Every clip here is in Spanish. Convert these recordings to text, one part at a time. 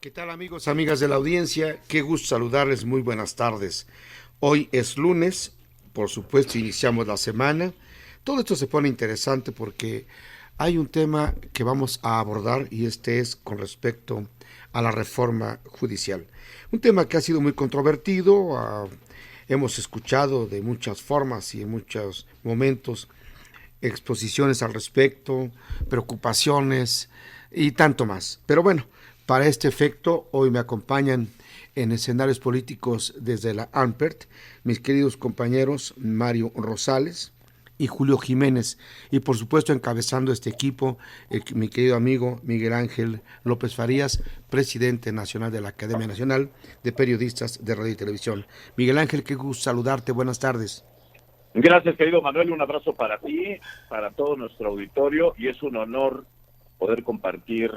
¿Qué tal amigos, amigas de la audiencia? Qué gusto saludarles, muy buenas tardes. Hoy es lunes, por supuesto iniciamos la semana. Todo esto se pone interesante porque hay un tema que vamos a abordar y este es con respecto a la reforma judicial. Un tema que ha sido muy controvertido, hemos escuchado de muchas formas y en muchos momentos exposiciones al respecto, preocupaciones y tanto más. Pero bueno, para este efecto, hoy me acompañan en escenarios políticos desde la ANPERT mis queridos compañeros Mario Rosales y Julio Jiménez, y por supuesto encabezando este equipo, mi querido amigo Miguel Ángel López Farías, presidente nacional de la Academia Nacional de Periodistas de Radio y Televisión. Miguel Ángel, qué gusto saludarte, buenas tardes. Gracias, querido Manuel, un abrazo para ti, para todo nuestro auditorio, y es un honor poder compartir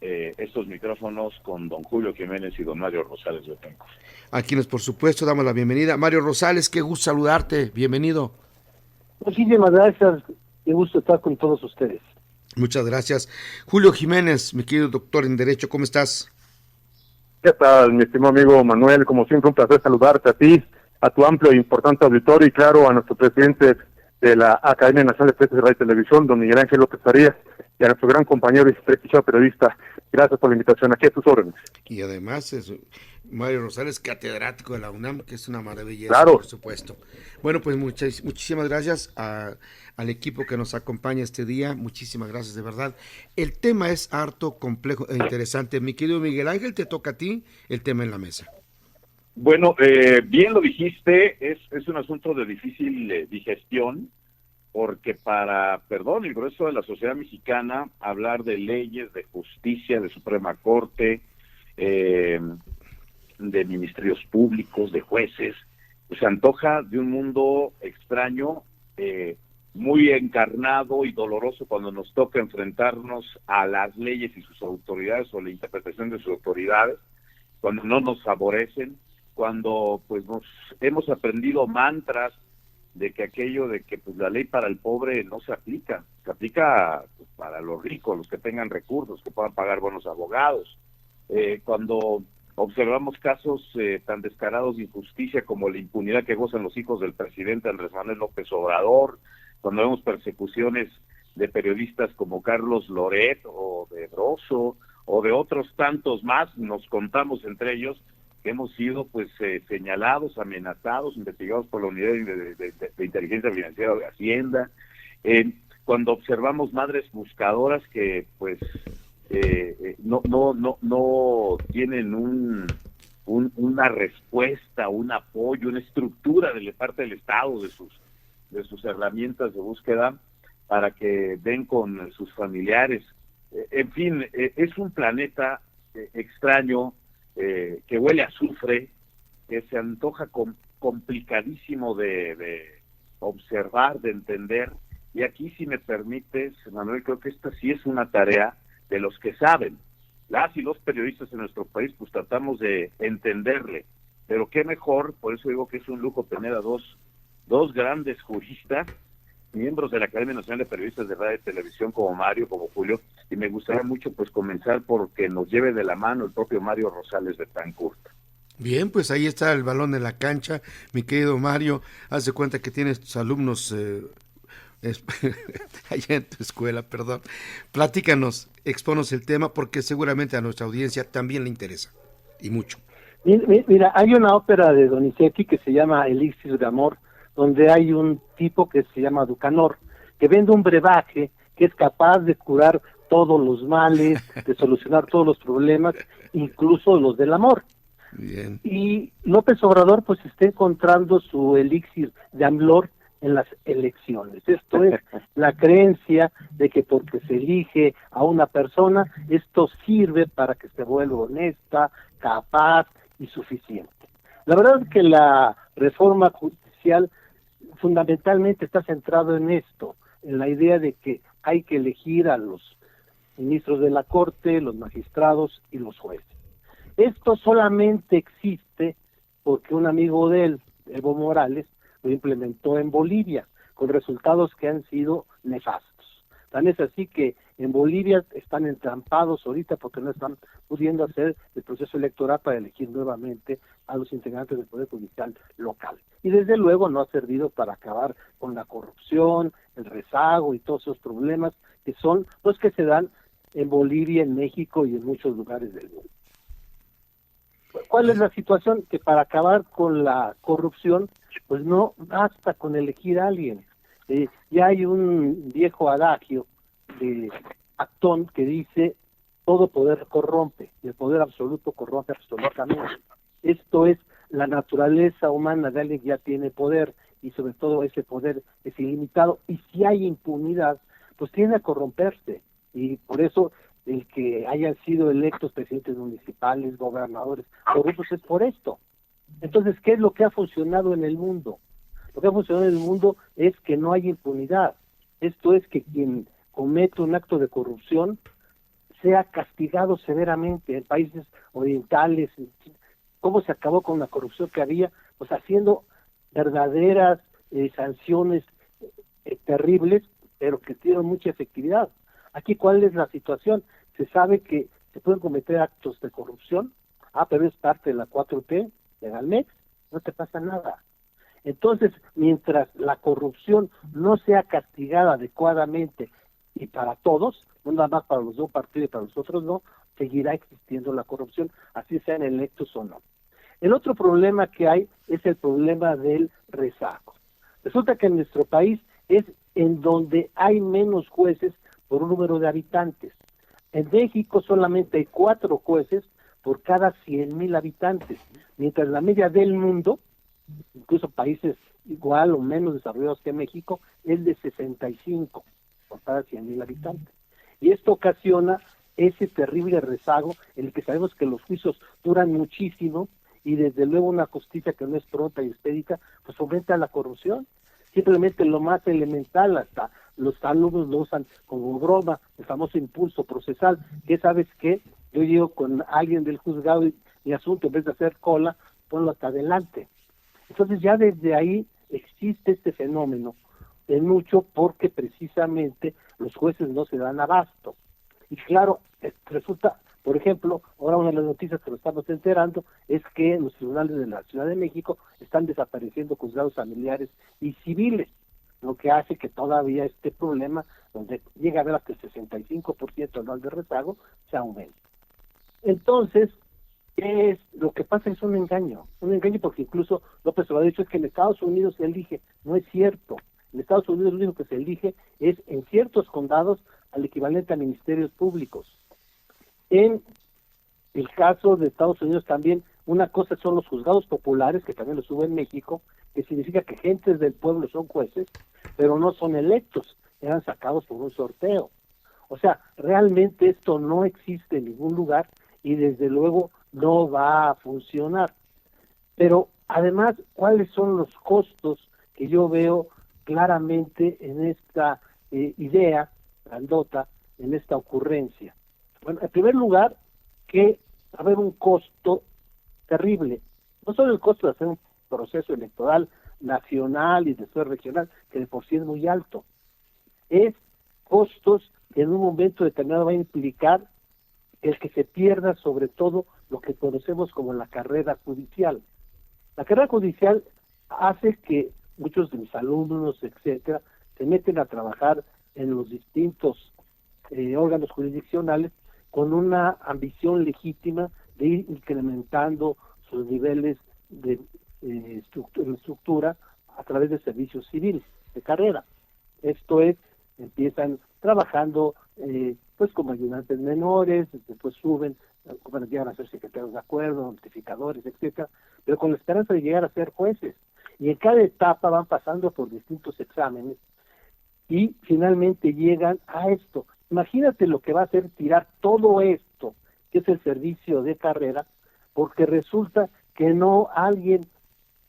estos micrófonos con don Julio Jiménez y don Mario Rosales de Tenco. A quienes por supuesto damos la bienvenida. Mario Rosales, qué gusto saludarte, bienvenido. Muchísimas gracias, qué gusto estar con todos ustedes. Muchas gracias. Julio Jiménez, mi querido doctor en Derecho, ¿cómo estás? ¿Qué tal, mi estimado amigo Manuel? Como siempre, un placer saludarte a ti, a tu amplio e importante auditorio y claro, a nuestro presidente de la Academia Nacional de Periodistas de Radio y Televisión, don Miguel Ángel López Farías, y a nuestro gran compañero y prestigiado periodista. Gracias por la invitación, aquí a tus órdenes. Y además es Mario Rosales, catedrático de la UNAM, que es una maravilla, claro, por supuesto. Bueno, pues muchísimas gracias al equipo que nos acompaña este día, muchísimas gracias de verdad. El tema es harto, complejo e interesante. Mi querido Miguel Ángel, te toca a ti el tema en la mesa. Bueno, bien lo dijiste, es un asunto de difícil digestión, porque el grueso de la sociedad mexicana, hablar de leyes, de justicia, de Suprema Corte, de ministerios públicos, de jueces, pues se antoja de un mundo extraño, muy encarnado y doloroso cuando nos toca enfrentarnos a las leyes y sus autoridades o la interpretación de sus autoridades, cuando no nos favorecen, cuando pues nos hemos aprendido mantras de que aquello de que pues la ley para el pobre no se aplica pues, para los ricos, los que tengan recursos, que puedan pagar buenos abogados. Cuando observamos casos tan descarados de injusticia como la impunidad que gozan los hijos del presidente Andrés Manuel López Obrador, cuando vemos persecuciones de periodistas como Carlos Loret o de Broso o de otros tantos más, nos contamos entre ellos que hemos sido pues señalados, amenazados, investigados por la Unidad de Inteligencia Financiera de Hacienda, cuando observamos madres buscadoras que pues no tienen una respuesta, un apoyo, una estructura de parte del Estado de sus herramientas de búsqueda para que den con sus familiares. En fin, es un planeta extraño, que huele a azufre, que se antoja complicadísimo de observar, de entender, y aquí, si me permites, Manuel, creo que esta sí es una tarea de los que saben. Las y los periodistas en nuestro país pues tratamos de entenderle, pero qué mejor, por eso digo que es un lujo tener a dos grandes juristas, miembros de la Academia Nacional de Periodistas de Radio y Televisión, como Mario, como Julio, y me gustaría mucho pues comenzar porque nos lleve de la mano el propio Mario Rosales de Betancourt. Bien, pues ahí está el balón en la cancha, mi querido Mario, haz de cuenta que tienes tus alumnos allá en tu escuela, perdón. Platícanos, expónos el tema porque seguramente a nuestra audiencia también le interesa, y mucho. Mira, hay una ópera de Donizetti que se llama Elixir de Amor, donde hay un tipo que se llama Ducanor, que vende un brebaje que es capaz de curar todos los males, de solucionar todos los problemas, incluso los del amor. Bien. Y López Obrador pues está encontrando su elixir de amor en las elecciones. Esto es la creencia de que porque se elige a una persona, esto sirve para que se vuelva honesta, capaz y suficiente. La verdad es que la reforma judicial fundamentalmente está centrado en esto, en la idea de que hay que elegir a los ministros de la Corte, los magistrados y los jueces. Esto solamente existe porque un amigo de él, Evo Morales, lo implementó en Bolivia, con resultados que han sido nefastos. Tan es así que En Bolivia están entrampados ahorita porque no están pudiendo hacer el proceso electoral para elegir nuevamente a los integrantes del Poder Judicial local. Y desde luego no ha servido para acabar con la corrupción, el rezago y todos esos problemas que son los que se dan en Bolivia, en México y en muchos lugares del mundo. ¿Cuál es la situación? Que para acabar con la corrupción, pues no basta con elegir a alguien. Ya hay un viejo adagio de Acton que dice: todo poder corrompe, y el poder absoluto corrompe absolutamente. Esto es la naturaleza humana de alguien que ya tiene poder, y sobre todo ese poder es ilimitado, y si hay impunidad, pues tiende a corromperse, y por eso el que hayan sido electos presidentes municipales, gobernadores corruptos es por esto. Entonces, ¿qué es lo que ha funcionado en el mundo? Lo que ha funcionado en el mundo es que no hay impunidad. Esto es que quien comete un acto de corrupción sea castigado severamente. En países orientales, ¿cómo se acabó con la corrupción que había? Pues haciendo verdaderas sanciones terribles, pero que tienen mucha efectividad. Aquí, ¿cuál es la situación? Se sabe que se pueden cometer actos de corrupción, pero es parte de la 4T, legalmente, no te pasa nada. Entonces, mientras la corrupción no sea castigada adecuadamente y para todos, no nada más para los de un partido y para los otros no, seguirá existiendo la corrupción, así sean electos o no. El otro problema que hay es el problema del rezago. Resulta que en nuestro país es en donde hay menos jueces por un número de habitantes. En México solamente hay 4 jueces por cada 100,000 habitantes, mientras la media del mundo, incluso países igual o menos desarrollados que México, es de 65 por cada 100,000 habitantes. Y esto ocasiona ese terrible rezago en el que sabemos que los juicios duran muchísimo y desde luego una justicia que no es pronta y expedita, pues fomenta la corrupción. Simplemente lo más elemental, hasta los alumnos lo usan como broma, el famoso impulso procesal, que sabes que yo llego con alguien del juzgado y mi asunto, en vez de hacer cola, ponlo hasta adelante. Entonces ya desde ahí existe este fenómeno de mucho porque precisamente los jueces no se dan abasto. Y claro, resulta, por ejemplo, ahora una de las noticias que nos estamos enterando es que los tribunales de la Ciudad de México están desapareciendo juzgados familiares y civiles, lo que hace que todavía este problema, donde llega a haber hasta el 65% anual de rezago, se aumente. Entonces, lo que pasa es un engaño porque incluso López Obrador ha dicho que en Estados Unidos se elige, no es cierto. En Estados Unidos lo único que se elige es en ciertos condados al equivalente a ministerios públicos. En el caso de Estados Unidos también, una cosa son los juzgados populares, que también los hubo en México, que significa que gentes del pueblo son jueces, pero no son electos, eran sacados por un sorteo. O sea, realmente esto no existe en ningún lugar y desde luego no va a funcionar. Pero además, ¿cuáles son los costos que yo veo claramente en esta idea grandota, en esta ocurrencia? Bueno, en primer lugar, que va a haber un costo terrible. No solo el costo de hacer un proceso electoral nacional y después regional, que de por sí es muy alto. Es costos que en un momento determinado va a implicar el que se pierda sobre todo lo que conocemos como la carrera judicial. La carrera judicial hace que muchos de mis alumnos, etcétera, se meten a trabajar en los distintos órganos jurisdiccionales con una ambición legítima de ir incrementando sus niveles de estructura a través de servicios civiles de carrera. Esto es, empiezan trabajando pues como ayudantes menores, después suben, como llegan a ser secretarios de acuerdo, notificadores, etcétera, pero con la esperanza de llegar a ser jueces. Y en cada etapa van pasando por distintos exámenes y finalmente llegan a esto. Imagínate lo que va a hacer tirar todo esto, que es el servicio de carrera, porque resulta que no alguien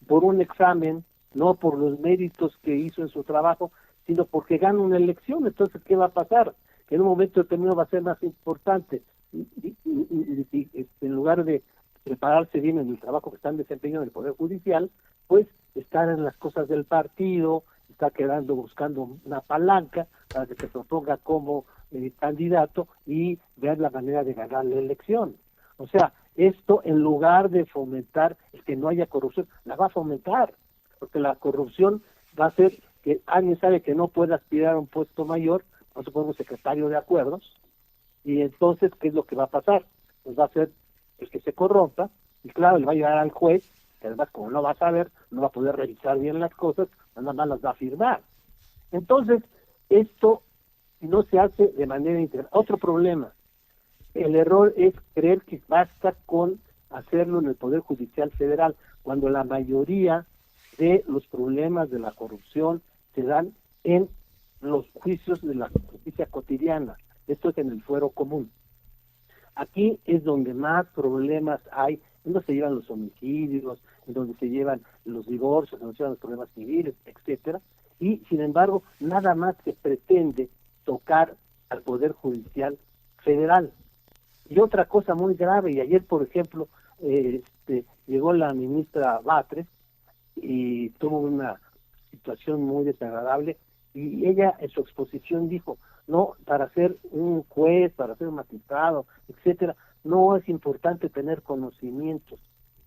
por un examen, no por los méritos que hizo en su trabajo, sino porque gana una elección. Entonces, ¿qué va a pasar? Que en un momento determinado va a ser más importante. Y en lugar de prepararse bien en el trabajo que están desempeñando en el Poder Judicial, pues estar en las cosas del partido, está buscando una palanca para que se proponga como candidato y ver la manera de ganar la elección. O sea, esto en lugar de fomentar el que no haya corrupción, la va a fomentar, porque la corrupción va a hacer que alguien sabe que no puede aspirar a un puesto mayor, no supongo secretario de acuerdos, y entonces, ¿qué es lo que va a pasar? Pues va a ser el que se corrompa, y claro, le va a llegar al juez, que además como no va a saber, no va a poder revisar bien las cosas, nada más las va a firmar. Entonces, esto no se hace de manera integral. Otro problema, el error es creer que basta con hacerlo en el Poder Judicial Federal, cuando la mayoría de los problemas de la corrupción se dan en los juicios de la justicia cotidiana. Esto es en el fuero común. Aquí es donde más problemas hay, en donde se llevan los homicidios, en donde se llevan los divorcios, en donde se llevan los problemas civiles, etcétera, y sin embargo nada más se pretende tocar al Poder Judicial Federal. Y otra cosa muy grave, y ayer por ejemplo llegó la ministra Batres y tuvo una situación muy desagradable, y ella en su exposición dijo, no, para ser un juez, para ser un magistrado, etcétera, no es importante tener conocimientos,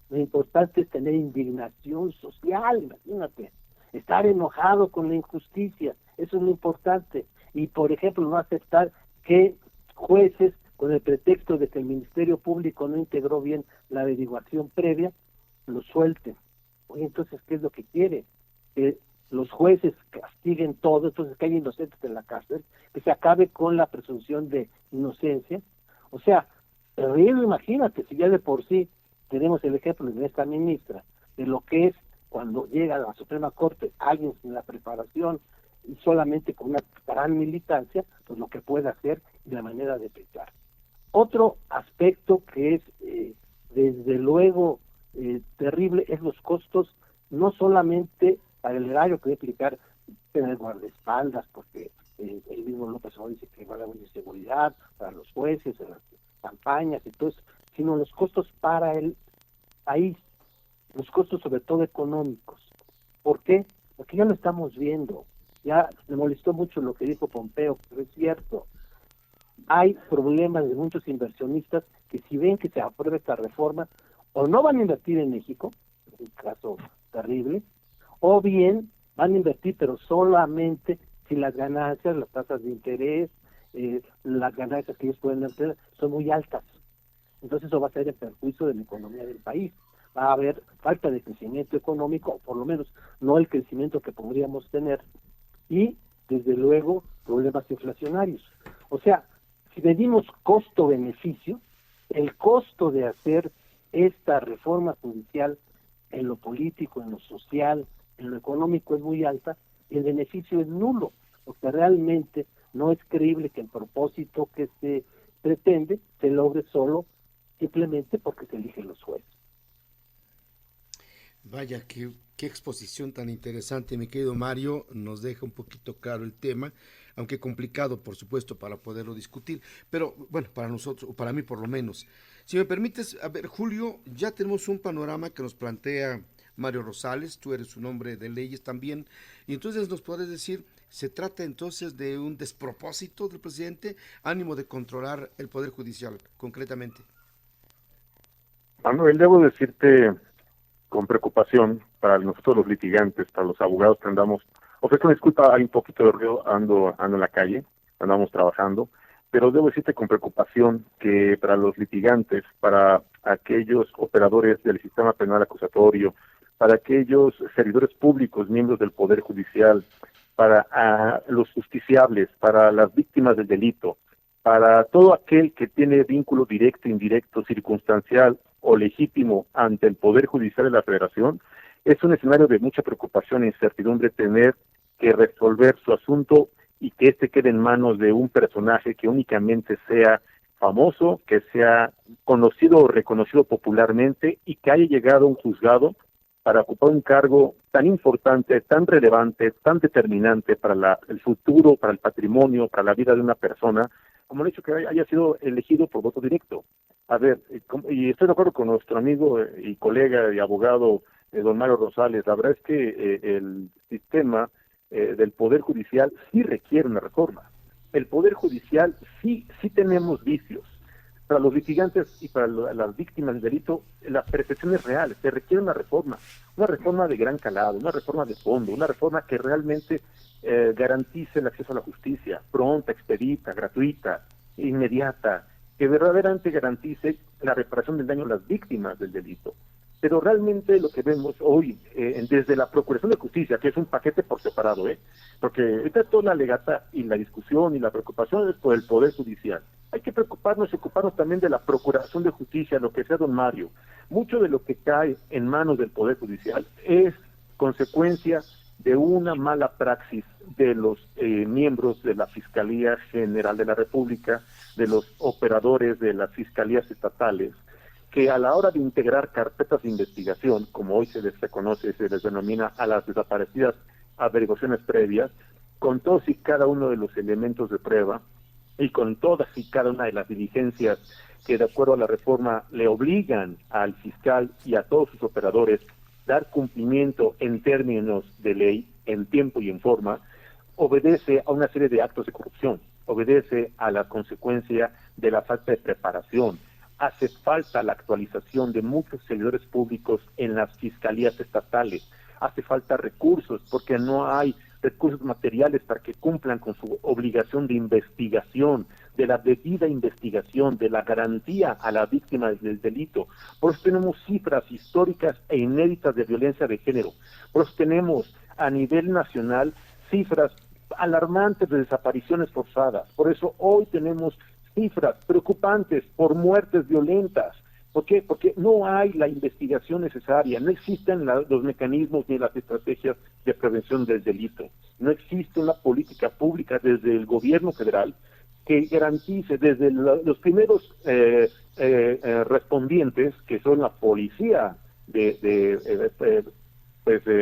lo importante es tener indignación social, imagínate, estar enojado con la injusticia, eso es lo importante, y por ejemplo no aceptar que jueces, con el pretexto de que el Ministerio Público no integró bien la averiguación previa, lo suelten. Oye, entonces, ¿qué es lo que quiere? Que los jueces castiguen todo, entonces que haya inocentes en la cárcel, que se acabe con la presunción de inocencia. O sea, terrible, imagínate, si ya de por sí tenemos el ejemplo de esta ministra, de lo que es cuando llega a la Suprema Corte alguien sin la preparación y solamente con una gran militancia, pues lo que puede hacer y la manera de pensar. Otro aspecto que es desde luego terrible es los costos, no solamente para el erario, que debe implicar tener guardaespaldas, porque el mismo López Obrador dice que va a haber inseguridad para los jueces, en las campañas y todo eso, sino los costos para el país, los costos sobre todo económicos. ¿Por qué? Porque ya lo estamos viendo. Ya me molestó mucho lo que dijo Pompeo, pero es cierto. Hay problemas de muchos inversionistas que si ven que se aprueba esta reforma, o no van a invertir en México, es un caso terrible, o bien van a invertir pero solamente si las ganancias, las tasas de interés, las ganancias que ellos pueden obtener son muy altas. Entonces eso va a ser en perjuicio de la economía del país. Va a haber falta de crecimiento económico, o por lo menos no el crecimiento que podríamos tener, y desde luego problemas inflacionarios. O sea, si medimos costo-beneficio, el costo de hacer esta reforma judicial en lo político, en lo social, en lo económico es muy alta, y el beneficio es nulo, porque realmente no es creíble que el propósito que se pretende se logre solo simplemente porque se eligen los jueces. Vaya, qué exposición tan interesante, mi querido Mario, nos deja un poquito claro el tema, aunque complicado, por supuesto, para poderlo discutir, pero bueno, para nosotros, o para mí por lo menos. Si me permites, a ver, Julio, ya tenemos un panorama que nos plantea Mario Rosales, tú eres un hombre de leyes también, y entonces nos puedes decir, ¿se trata entonces de un despropósito del presidente, ánimo de controlar el Poder Judicial, concretamente? Manuel, debo decirte con preocupación para nosotros los litigantes, para los abogados que andamos, ofrezco disculpa, hay un poquito de ruido, ando en la calle, andamos trabajando, pero debo decirte con preocupación que para los litigantes, para aquellos operadores del sistema penal acusatorio, para aquellos servidores públicos, miembros del Poder Judicial, para los justiciables, para las víctimas del delito, para todo aquel que tiene vínculo directo, indirecto, circunstancial o legítimo ante el Poder Judicial de la Federación, es un escenario de mucha preocupación e incertidumbre tener que resolver su asunto y que éste quede en manos de un personaje que únicamente sea famoso, que sea conocido o reconocido popularmente y que haya llegado a un juzgado para ocupar un cargo tan importante, tan relevante, tan determinante para el futuro, para el patrimonio, para la vida de una persona, como el hecho que haya sido elegido por voto directo. A ver, y estoy de acuerdo con nuestro amigo y colega y abogado don Mario Rosales, la verdad es que el sistema del Poder Judicial sí requiere una reforma, el Poder Judicial sí tenemos vicios. Para los litigantes y para las víctimas del delito, la percepción es real, se requiere una reforma de gran calado, una reforma de fondo, una reforma que realmente garantice el acceso a la justicia, pronta, expedita, gratuita, inmediata, que verdaderamente garantice la reparación del daño a las víctimas del delito. Pero realmente lo que vemos hoy, desde la Procuración de Justicia, que es un paquete por separado, porque ahorita toda la legata y la discusión y la preocupación es por el Poder Judicial. Hay que preocuparnos y ocuparnos también de la Procuración de Justicia, lo que sea, don Mario. Mucho de lo que cae en manos del Poder Judicial es consecuencia de una mala praxis de los miembros de la Fiscalía General de la República, de los operadores de las fiscalías estatales, que a la hora de integrar carpetas de investigación, como hoy se les reconoce, se les denomina a las desaparecidas averiguaciones previas, con todos y cada uno de los elementos de prueba y con todas y cada una de las diligencias que de acuerdo a la reforma le obligan al fiscal y a todos sus operadores dar cumplimiento en términos de ley, en tiempo y en forma, obedece a una serie de actos de corrupción, obedece a la consecuencia de la falta de preparación. Hace falta la actualización de muchos servidores públicos en las fiscalías estatales. Hace falta recursos porque no hay recursos materiales para que cumplan con su obligación de investigación, de la debida investigación, de la garantía a la víctima del delito. Por eso tenemos cifras históricas e inéditas de violencia de género. Por eso tenemos a nivel nacional cifras alarmantes de desapariciones forzadas. Por eso hoy tenemos cifras preocupantes por muertes violentas. ¿Por qué? Porque no hay la investigación necesaria, no existen los mecanismos ni las estrategias de prevención del delito. No existe una política pública desde el gobierno federal que garantice desde los primeros respondientes, que son la policía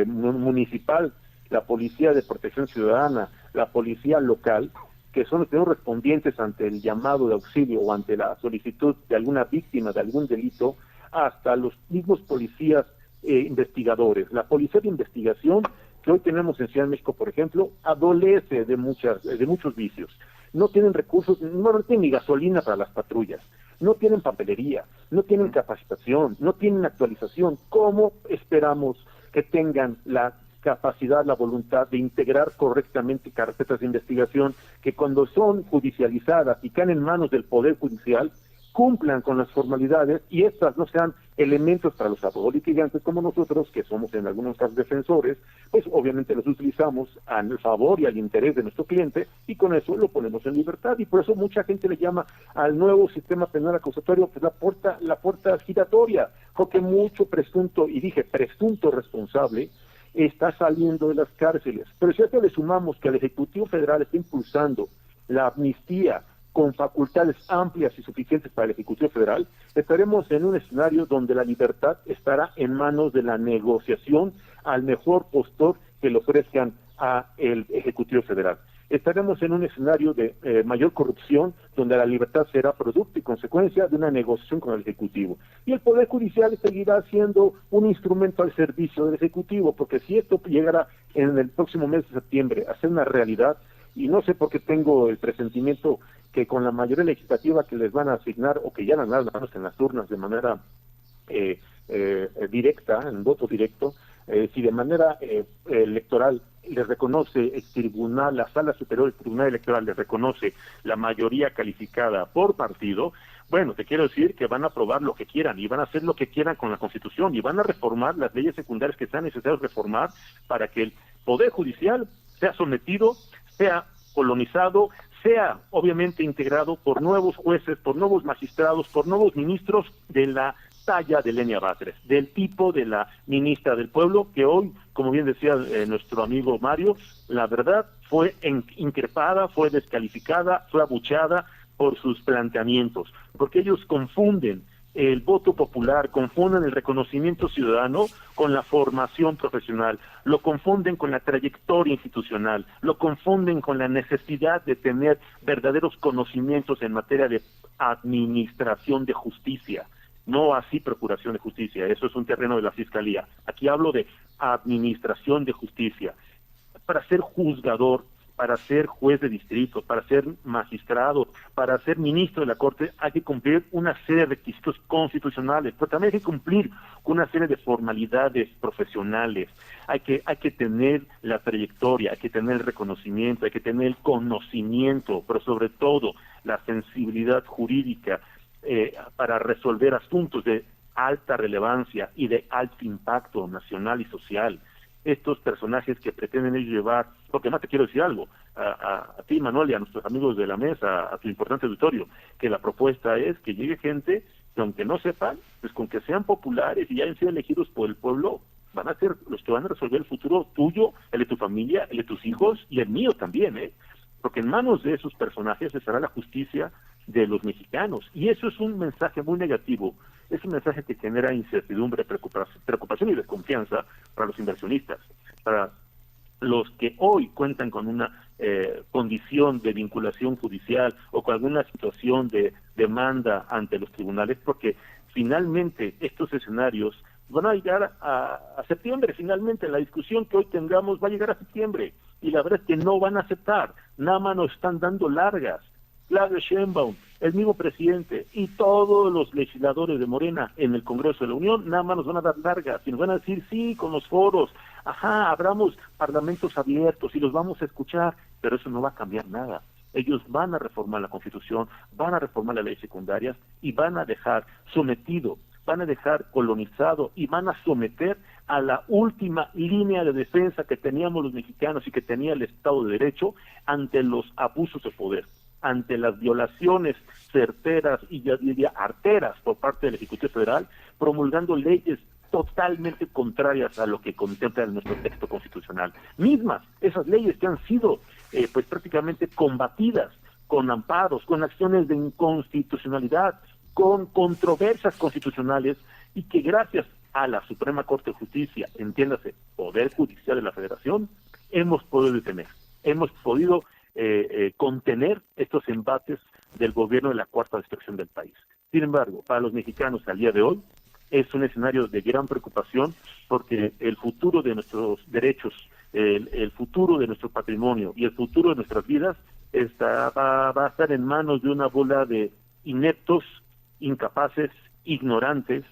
municipal, la policía de protección ciudadana, la policía local, que son los primeros respondientes ante el llamado de auxilio o ante la solicitud de alguna víctima de algún delito, hasta los mismos policías investigadores. La policía de investigación que hoy tenemos en Ciudad de México, por ejemplo, adolece de muchos vicios. No tienen recursos, no tienen ni gasolina para las patrullas, no tienen papelería, no tienen capacitación, no tienen actualización. ¿Cómo esperamos que tengan la capacidad, la voluntad de integrar correctamente carpetas de investigación que cuando son judicializadas y caen en manos del Poder Judicial, cumplan con las formalidades y estas no sean elementos para los abogados litigantes como nosotros, que somos en algunos casos defensores, pues obviamente los utilizamos al favor y al interés de nuestro cliente y con eso lo ponemos en libertad? Y por eso mucha gente le llama al nuevo sistema penal acusatorio pues la puerta giratoria, porque mucho presunto, y dije presunto responsable, está saliendo de las cárceles. Pero si a esto le sumamos que el Ejecutivo Federal está impulsando la amnistía con facultades amplias y suficientes para el Ejecutivo Federal, estaremos en un escenario donde la libertad estará en manos de la negociación al mejor postor que le ofrezcan a el Ejecutivo Federal. Estaremos en un escenario de mayor corrupción, donde la libertad será producto y consecuencia de una negociación con el Ejecutivo. Y el Poder Judicial seguirá siendo un instrumento al servicio del Ejecutivo, porque si esto llegara en el próximo mes de septiembre a ser una realidad, y no sé por qué tengo el presentimiento que con la mayoría legislativa que les van a asignar, o que ya van a dar en las urnas de manera directa, en voto directo, si de manera electoral les reconoce el tribunal, la Sala Superior del Tribunal Electoral les reconoce la mayoría calificada por partido, bueno, te quiero decir que van a aprobar lo que quieran y van a hacer lo que quieran con la Constitución y van a reformar las leyes secundarias que sean necesarias reformar para que el Poder Judicial sea sometido, sea colonizado, sea obviamente integrado por nuevos jueces, por nuevos magistrados, por nuevos ministros de la talla de Lenia Batres, del tipo de la ministra del Pueblo, que hoy, como bien decía nuestro amigo Mario, la verdad fue increpada, fue descalificada, fue abucheada por sus planteamientos, porque ellos confunden el voto popular, confunden el reconocimiento ciudadano con la formación profesional, lo confunden con la trayectoria institucional, lo confunden con la necesidad de tener verdaderos conocimientos en materia de administración de justicia. No así procuración de justicia, eso es un terreno de la Fiscalía. Aquí hablo de administración de justicia. Para ser juzgador para ser juez de distrito, para ser magistrado, para ser ministro de la Corte, hay que cumplir una serie de requisitos constitucionales, pero también hay que cumplir con una serie de formalidades profesionales. Hay que tener la trayectoria, hay que tener el reconocimiento, hay que tener el conocimiento, pero sobre todo la sensibilidad jurídica para resolver asuntos de alta relevancia y de alto impacto nacional y social. Estos personajes que pretenden llevar, porque además te quiero decir algo, a ti, Manuel, y a nuestros amigos de la mesa, a tu importante auditorio, que la propuesta es que llegue gente que aunque no sepan, pues con que sean populares y hayan sido elegidos por el pueblo, van a ser los que van a resolver el futuro tuyo, el de tu familia, el de tus hijos y el mío también, porque en manos de esos personajes estará la justicia de los mexicanos, y eso es un mensaje muy negativo. Es un mensaje que genera incertidumbre, preocupación y desconfianza para los inversionistas, para los que hoy cuentan con una condición de vinculación judicial o con alguna situación de demanda ante los tribunales, porque finalmente estos escenarios van a llegar a septiembre. Finalmente la discusión que hoy tengamos va a llegar a septiembre, y la verdad es que no van a aceptar, nada más nos están dando largas. Claudia Sheinbaum, el mismo presidente y todos los legisladores de Morena en el Congreso de la Unión, nada más nos van a dar largas y nos van a decir sí con los foros, abramos parlamentos abiertos y los vamos a escuchar, pero eso no va a cambiar nada. Ellos van a reformar la Constitución, van a reformar las leyes secundarias y van a dejar sometido, van a dejar colonizado y van a someter a la última línea de defensa que teníamos los mexicanos y que tenía el Estado de Derecho ante los abusos de poder, ante las violaciones certeras y ya diría arteras por parte del Ejecutivo Federal, promulgando leyes totalmente contrarias a lo que contempla nuestro texto constitucional. Mismas, esas leyes que han sido pues prácticamente combatidas con amparos, con acciones de inconstitucionalidad, con controversias constitucionales, y que gracias a la Suprema Corte de Justicia, entiéndase, Poder Judicial de la Federación, hemos podido detener, hemos podido contener estos embates del gobierno de la cuarta destrucción del país. Sin embargo, para los mexicanos al día de hoy es un escenario de gran preocupación, porque el futuro de nuestros derechos, el futuro de nuestro patrimonio y el futuro de nuestras vidas va a estar en manos de una bola de ineptos, incapaces, ignorantes,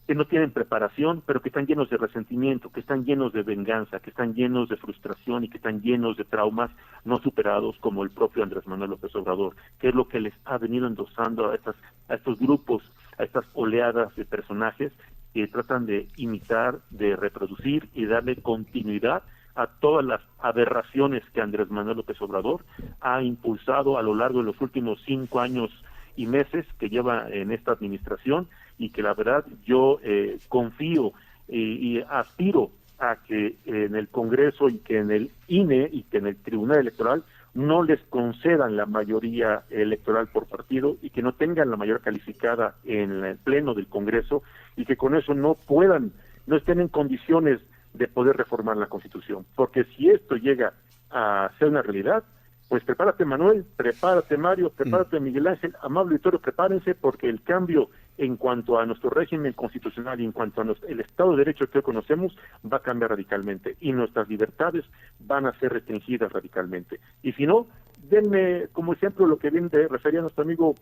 que no tienen preparación, pero que están llenos de resentimiento, que están llenos de venganza, que están llenos de frustración y que están llenos de traumas no superados, como el propio Andrés Manuel López Obrador, que es lo que les ha venido endosando a estos grupos, a estas oleadas de personajes que tratan de imitar, de reproducir y darle continuidad a todas las aberraciones que Andrés Manuel López Obrador ha impulsado a lo largo de los últimos 5 años y meses que lleva en esta administración, y que la verdad yo confío y aspiro a que en el Congreso y que en el INE y que en el Tribunal Electoral no les concedan la mayoría electoral por partido y que no tengan la mayoría calificada en el Pleno del Congreso, y que con eso no estén en condiciones de poder reformar la Constitución. Porque si esto llega a ser una realidad, pues prepárate, Manuel, prepárate, Mario, prepárate, Miguel Ángel, amable auditorio, prepárense, porque el cambio en cuanto a nuestro régimen constitucional y en cuanto a el Estado de Derecho que hoy conocemos va a cambiar radicalmente, y nuestras libertades van a ser restringidas radicalmente. Y si no, denme como ejemplo lo que bien refería nuestro amigo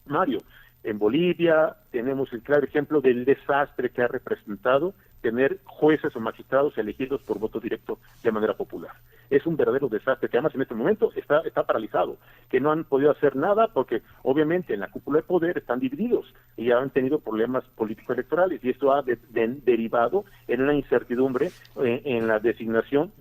Mario. En Bolivia tenemos el claro ejemplo del desastre que ha representado tener jueces o magistrados elegidos por voto directo de manera popular. Es un verdadero desastre que además en este momento está paralizado, que no han podido hacer nada porque obviamente en la cúpula de poder están divididos y han tenido problemas político-electorales, y esto ha derivado en una incertidumbre en la designación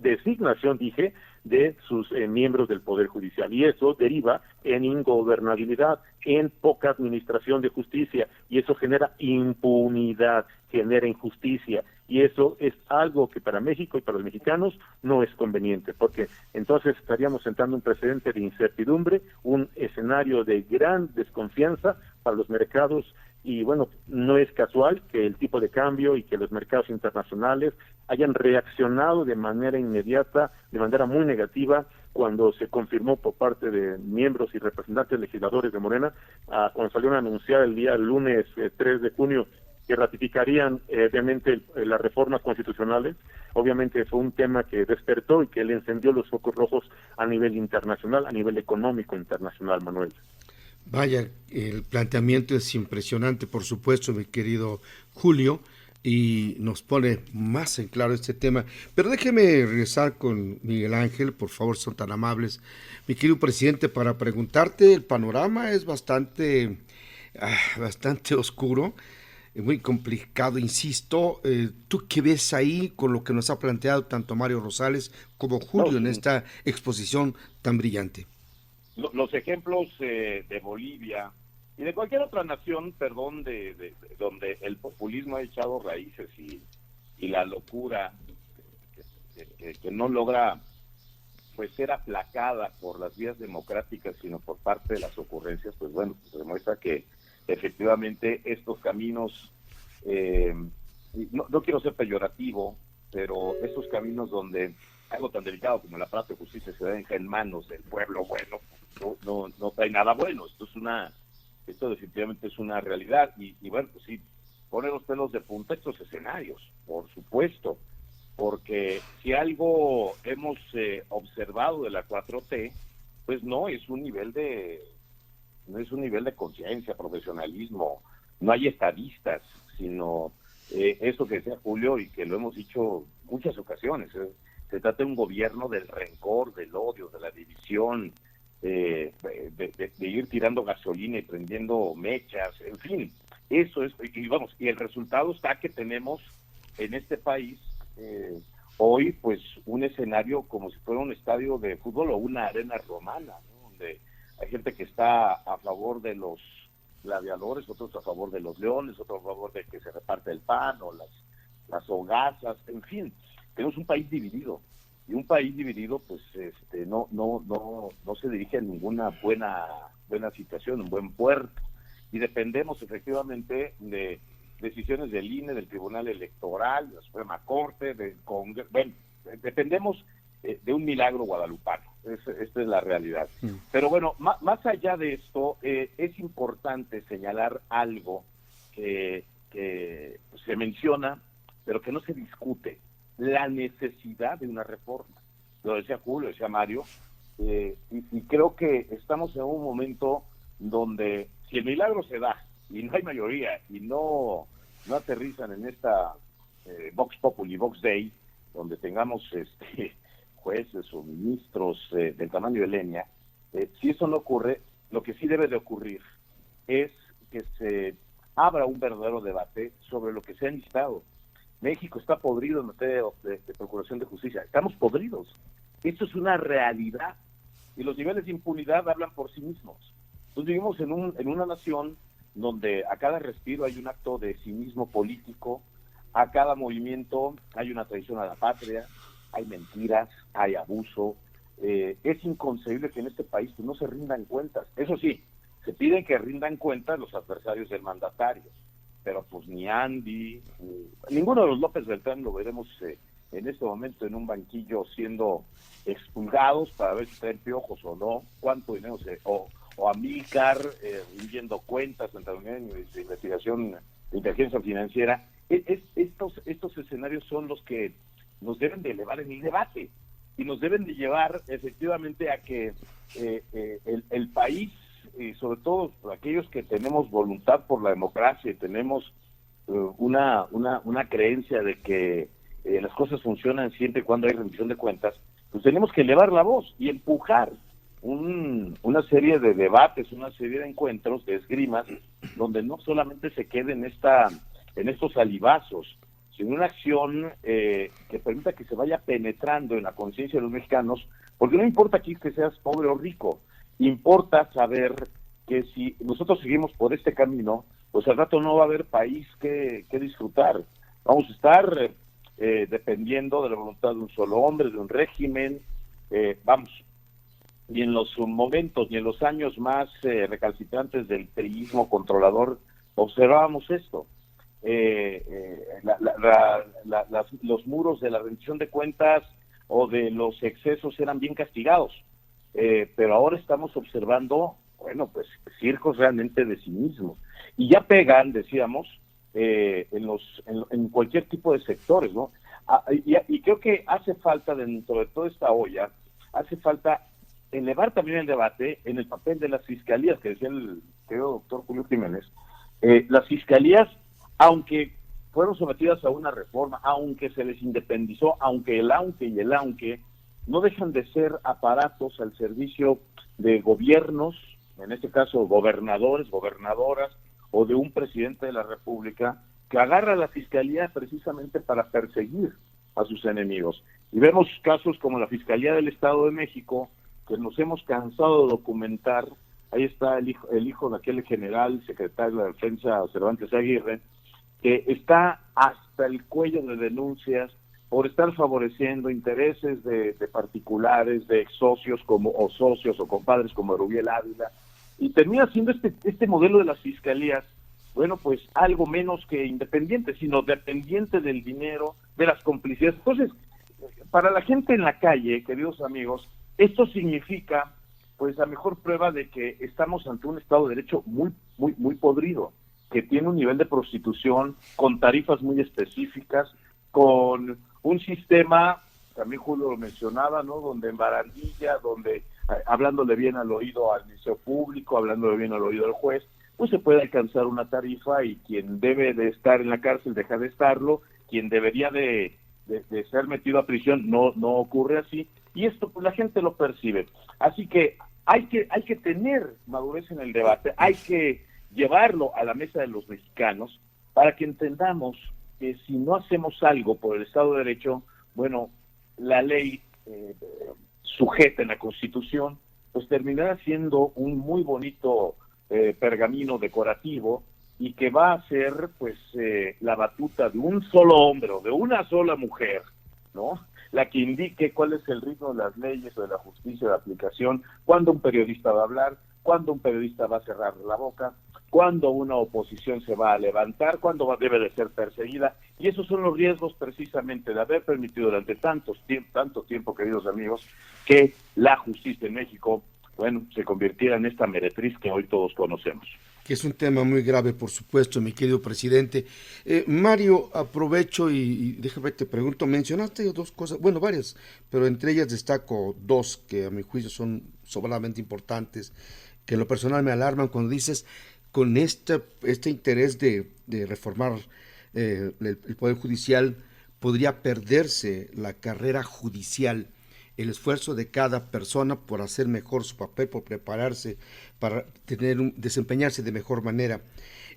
dije, de sus miembros del Poder Judicial, y eso deriva en ingobernabilidad, en poca administración de justicia, y eso genera impunidad, genera injusticia, y eso es algo que para México y para los mexicanos no es conveniente, porque entonces estaríamos sentando un precedente de incertidumbre, un escenario de gran desconfianza para los mercados. Y bueno, no es casual que el tipo de cambio y que los mercados internacionales hayan reaccionado de manera inmediata, de manera muy negativa, cuando se confirmó por parte de miembros y representantes legisladores de Morena, cuando salieron a anunciar el día lunes 3 de junio que ratificarían obviamente las reformas constitucionales. obviamente fue un tema que despertó y que le encendió los focos rojos a nivel internacional, a nivel económico internacional, Manuel. Vaya, el planteamiento es impresionante, por supuesto, mi querido Julio, y nos pone más en claro este tema. Pero déjeme regresar con Miguel Ángel, por favor, son tan amables, mi querido presidente, para preguntarte. El panorama es bastante oscuro, muy complicado, insisto. ¿Tú qué ves ahí con lo que nos ha planteado tanto Mario Rosales como Julio en esta exposición tan brillante? Los ejemplos de Bolivia y de cualquier otra nación, perdón, de donde el populismo ha echado raíces y la locura que no logra pues ser aplacada por las vías democráticas, sino por parte de las ocurrencias, pues bueno, pues demuestra que efectivamente estos caminos, no quiero ser peyorativo, pero estos caminos donde algo tan delicado como la Palacio de Justicia se deja en manos del pueblo, bueno, no trae nada bueno. Esto definitivamente es una realidad y bueno, pues sí, pone los pelos de punta estos escenarios, por supuesto, porque si algo hemos observado de la 4T, pues no es un nivel de conciencia, profesionalismo, no hay estadistas, sino eso que decía Julio y que lo hemos dicho muchas ocasiones, se trata de un gobierno del rencor, del odio, de la división, de ir tirando gasolina y prendiendo mechas, en fin, eso es, y el resultado está que tenemos en este país hoy pues un escenario como si fuera un estadio de fútbol o una arena romana, ¿no? Donde hay gente que está a favor de los gladiadores, otros a favor de los leones, otros a favor de que se reparte el pan o las hogazas, en fin, tenemos un país dividido. Y un país dividido, pues, no se dirige a ninguna buena situación, un buen puerto. Y dependemos efectivamente de decisiones del INE, del Tribunal Electoral, de la Suprema Corte, del Congreso. Bueno, dependemos de un milagro guadalupano. Esta es la realidad. Pero bueno, más allá de esto, es importante señalar algo que se menciona, pero que no se discute. La necesidad de una reforma. Lo decía Julio, lo decía Mario, y creo que estamos en un momento donde si el milagro se da y no hay mayoría y no aterrizan en esta Vox Populi, Vox Dei, donde tengamos jueces o ministros del tamaño de Lenia, si eso no ocurre, lo que sí debe de ocurrir es que se abra un verdadero debate sobre lo que se ha listado. México está podrido en materia de procuración de justicia. Estamos podridos. Esto es una realidad. Y los niveles de impunidad hablan por sí mismos. Entonces vivimos en una nación donde a cada respiro hay un acto de cinismo político, a cada movimiento hay una traición a la patria, hay mentiras, hay abuso. Es inconcebible que en este país pues, no se rindan cuentas. Eso sí, se piden que rindan cuentas los adversarios del mandatario. Pero pues ni Andy, ninguno de los López Beltrán lo veremos en este momento en un banquillo siendo expulgados para ver si traen piojos o no, cuánto dinero o Amílcar rindiendo cuentas ante la Unidad de Investigación de Inteligencia Financiera. Estos escenarios son los que nos deben de elevar en el debate y nos deben de llevar efectivamente a que el país, y sobre todo aquellos que tenemos voluntad por la democracia y tenemos una creencia de que las cosas funcionan siempre y cuando hay rendición de cuentas, pues tenemos que elevar la voz y empujar una serie de debates, una serie de encuentros, de esgrimas, donde no solamente se quede en estos alibazos, sino una acción que permita que se vaya penetrando en la conciencia de los mexicanos, porque no importa aquí que seas pobre o rico, importa saber que si nosotros seguimos por este camino, pues al rato no va a haber país que disfrutar. Vamos a estar dependiendo de la voluntad de un solo hombre, de un régimen, y en los momentos y en los años más recalcitrantes del priismo controlador, observábamos esto. Los muros de la rendición de cuentas o de los excesos eran bien castigados. Pero ahora estamos observando, bueno, pues circos realmente de cinismo. Y ya pegan, decíamos, en cualquier tipo de sectores, ¿no? Y creo que hace falta, dentro de toda esta olla, hace falta elevar también el debate en el papel de las fiscalías, que decía el querido doctor Julio Jiménez. Las fiscalías, aunque fueron sometidas a una reforma, aunque se les independizó, aunque, no dejan de ser aparatos al servicio de gobiernos, en este caso gobernadores, gobernadoras, o de un presidente de la República, que agarra a la fiscalía precisamente para perseguir a sus enemigos. Y vemos casos como la Fiscalía del Estado de México, que nos hemos cansado de documentar. Ahí está el hijo de aquel general, secretario de la Defensa, Cervantes Aguirre, que está hasta el cuello de denuncias por estar favoreciendo intereses de particulares, de ex socios o socios o compadres como Rubiel Ávila, y termina siendo este modelo de las fiscalías, bueno, pues algo menos que independiente, sino dependiente del dinero, de las complicidades. Entonces, para la gente en la calle, queridos amigos, esto significa, pues, la mejor prueba de que estamos ante un Estado de Derecho muy podrido, que tiene un nivel de prostitución con tarifas muy específicas, con un sistema, también Julio lo mencionaba, ¿no?, donde en barandilla, donde hablándole bien al oído al Ministerio Público, hablándole bien al oído al juez, pues se puede alcanzar una tarifa, y quien debe de estar en la cárcel deja de estarlo, quien debería de ser metido a prisión no ocurre así, y esto pues la gente lo percibe. Así que hay que tener madurez en el debate, hay que llevarlo a la mesa de los mexicanos para que entendamos que si no hacemos algo por el Estado de Derecho, bueno, la ley sujeta en la Constitución, pues terminará siendo un muy bonito pergamino decorativo, y que va a ser pues la batuta de un solo hombre o de una sola mujer, ¿no?, la que indique cuál es el ritmo de las leyes o de la justicia de aplicación, cuándo un periodista va a hablar, cuándo un periodista va a cerrar la boca, cuándo una oposición se va a levantar, cuándo debe de ser perseguida. Y esos son los riesgos precisamente de haber permitido durante tanto tiempo, queridos amigos, que la justicia en México, bueno, se convirtiera en esta meretriz que hoy todos conocemos. Que es un tema muy grave, por supuesto, mi querido presidente. Mario, aprovecho y déjame te pregunto, mencionaste dos cosas, bueno, varias, pero entre ellas destaco dos que a mi juicio son sobradamente importantes, que en lo personal me alarman cuando dices, con este interés de reformar el Poder Judicial, podría perderse la carrera judicial, el esfuerzo de cada persona por hacer mejor su papel, por prepararse, para desempeñarse de mejor manera.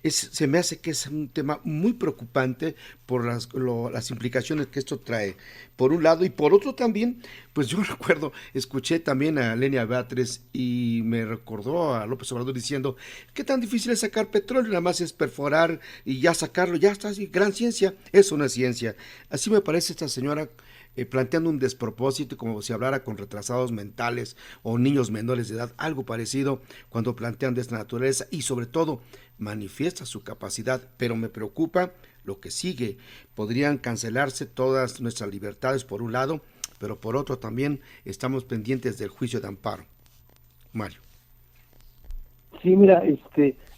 Se me hace que es un tema muy preocupante por las implicaciones que esto trae, por un lado, y por otro también, pues yo recuerdo, escuché también a Lenia Batres y me recordó a López Obrador diciendo, ¿qué tan difícil es sacar petróleo? Nada más es perforar y ya sacarlo, ya está, así, gran ciencia. Es una ciencia. Así me parece esta señora planteando un despropósito, como si hablara con retrasados mentales o niños menores de edad, algo parecido cuando plantean de esta naturaleza, y sobre todo manifiesta su capacidad, pero me preocupa lo que sigue. Podrían cancelarse todas nuestras libertades por un lado, pero por otro también estamos pendientes del juicio de amparo. Mario. Sí, mira,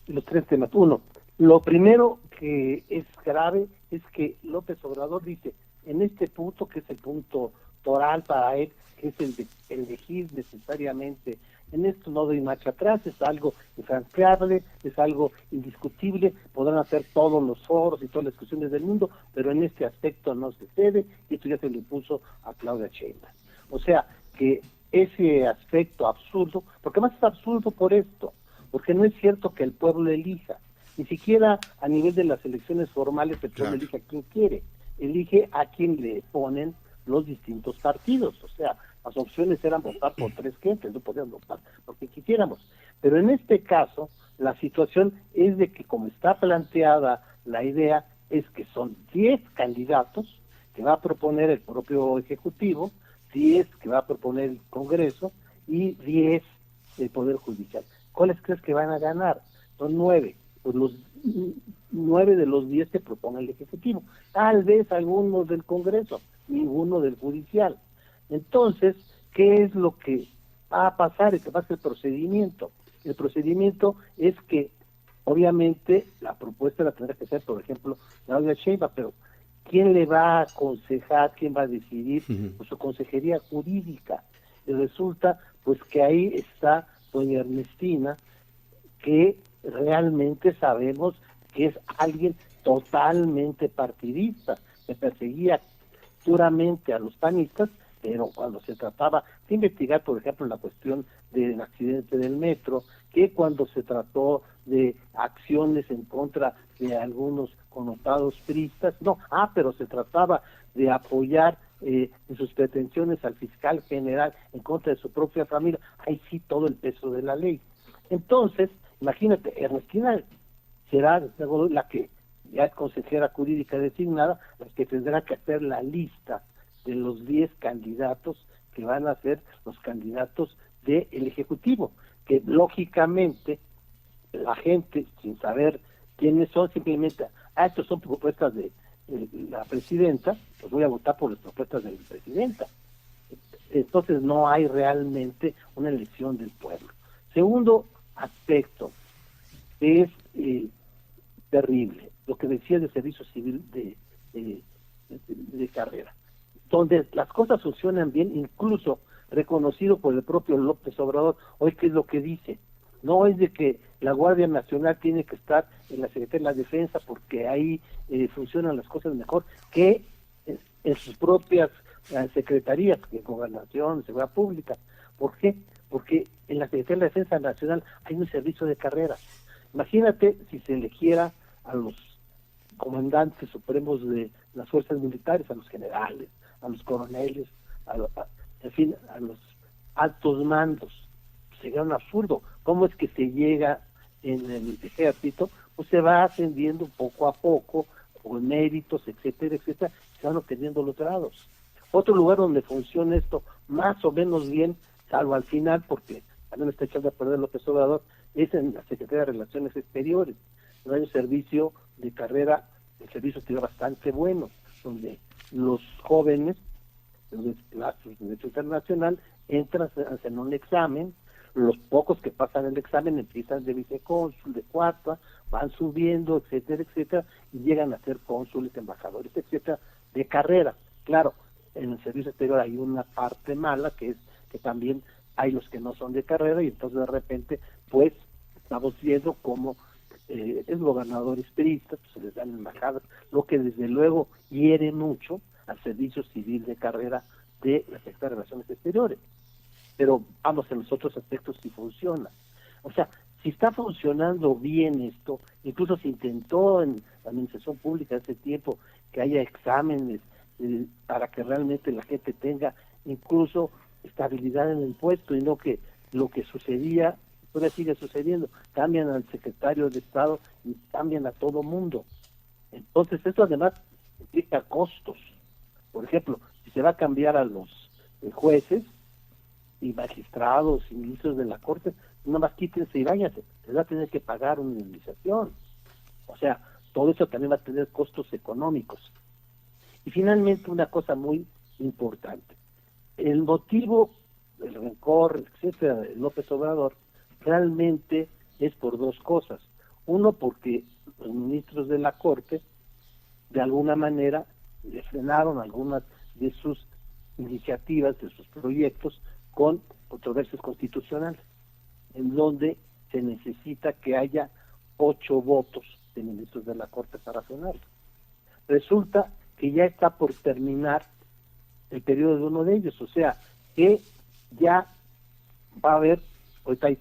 los tres temas. Uno, lo primero que es grave es que López Obrador dice, en este punto, que es el punto toral para él, que es el de elegir necesariamente, en esto no doy marcha atrás, es algo infranqueable, es algo indiscutible, podrán hacer todos los foros y todas las discusiones del mundo, pero en este aspecto no se cede, y esto ya se lo impuso a Claudia Sheinbaum. O sea, que ese aspecto absurdo, porque más es absurdo por esto, porque no es cierto que el pueblo elija, ni siquiera a nivel de las elecciones formales el pueblo elige a quien quiere, elige a quien le ponen los distintos partidos. O sea, las opciones eran votar por tres gentes, no podían votar porque quisiéramos. Pero en este caso, la situación es de que, como está planteada la idea, es que son 10 candidatos que va a proponer el propio Ejecutivo, 10 que va a proponer el Congreso y 10 del Poder Judicial. ¿Cuáles crees que van a ganar? Son 9. Pues los 9 de los 10 que propone el Ejecutivo, tal vez algunos del Congreso, ninguno del Judicial. Entonces, ¿qué es lo que va a pasar? ¿Qué pasa el procedimiento? El procedimiento es que, obviamente, la propuesta la tendrá que hacer, por ejemplo, Claudia Sheinbaum, pero ¿quién le va a aconsejar, quién va a decidir? Pues su consejería jurídica. Y resulta pues que ahí está doña Ernestina, que realmente sabemos que es alguien totalmente partidista, que perseguía duramente a los panistas, pero cuando se trataba de investigar, por ejemplo, la cuestión del accidente del metro, que cuando se trató de acciones en contra de algunos connotados priistas, pero se trataba de apoyar en sus pretensiones al fiscal general en contra de su propia familia, ahí sí todo el peso de la ley. Entonces, imagínate, Ernestina será la que ya es consejera jurídica designada, la que tendrá que hacer la lista de los 10 candidatos que van a ser los candidatos del Ejecutivo, que lógicamente la gente, sin saber quiénes son, simplemente, estos son propuestas de la presidenta, pues voy a votar por las propuestas de la presidenta. Entonces no hay realmente una elección del pueblo. Segundo aspecto, es terrible, lo que decía del servicio civil de carrera, donde las cosas funcionan bien, incluso reconocido por el propio López Obrador. Hoy, ¿qué es lo que dice? No es de que la Guardia Nacional tiene que estar en la Secretaría de la Defensa porque ahí funcionan las cosas mejor que en sus propias secretarías, que Gobernación, Seguridad Pública. ¿Por qué? Porque en la Secretaría de la Defensa Nacional hay un servicio de carrera. Imagínate si se eligiera a los comandantes supremos de las fuerzas militares, a los generales, a los coroneles, en fin, a los altos mandos. Sería un absurdo. ¿Cómo es que se llega en el ejército? Pues se va ascendiendo poco a poco, con méritos, etcétera, etcétera, se van obteniendo los grados. Otro lugar donde funciona esto más o menos bien, salvo al final, porque también está echando a perder López Obrador, es en la Secretaría de Relaciones Exteriores. No hay un servicio de carrera, el servicio exterior bastante bueno, donde los jóvenes, de derecho internacional, entran, hacen un examen, los pocos que pasan el examen empiezan de vicecónsul, de cuarta, van subiendo, etcétera, etcétera, y llegan a ser cónsules, embajadores, etcétera, de carrera. Claro, en el servicio exterior hay una parte mala, que es que también hay los que no son de carrera, y entonces de repente, pues, estamos viendo cómo es gobernadores priistas, pues se les dan embajadas, lo que desde luego hiere mucho al servicio civil de carrera de la Secretaría de Relaciones Exteriores. Pero vamos, en los otros aspectos sí funciona. O sea, si está funcionando bien esto, incluso se intentó en la administración pública hace tiempo que haya exámenes para que realmente la gente tenga incluso estabilidad en el puesto y no que lo que sucedía todavía sigue sucediendo, cambian al secretario de Estado y cambian a todo mundo. Entonces esto además implica costos. Por ejemplo, si se va a cambiar a los jueces y magistrados y ministros de la Corte, nada más quítense y váyanse, les va a tener que pagar una indemnización. O sea, todo eso también va a tener costos económicos. Y finalmente una cosa muy importante, el motivo del rencor, etcétera, de López Obrador, realmente es por dos cosas. Uno, porque los ministros de la Corte, de alguna manera, le frenaron algunas de sus iniciativas, de sus proyectos, con controversias constitucionales, en donde se necesita que haya 8 votos de ministros de la Corte para frenarlo. Resulta que ya está por terminar el periodo de uno de ellos, o sea, que ya va a haber, ahorita hay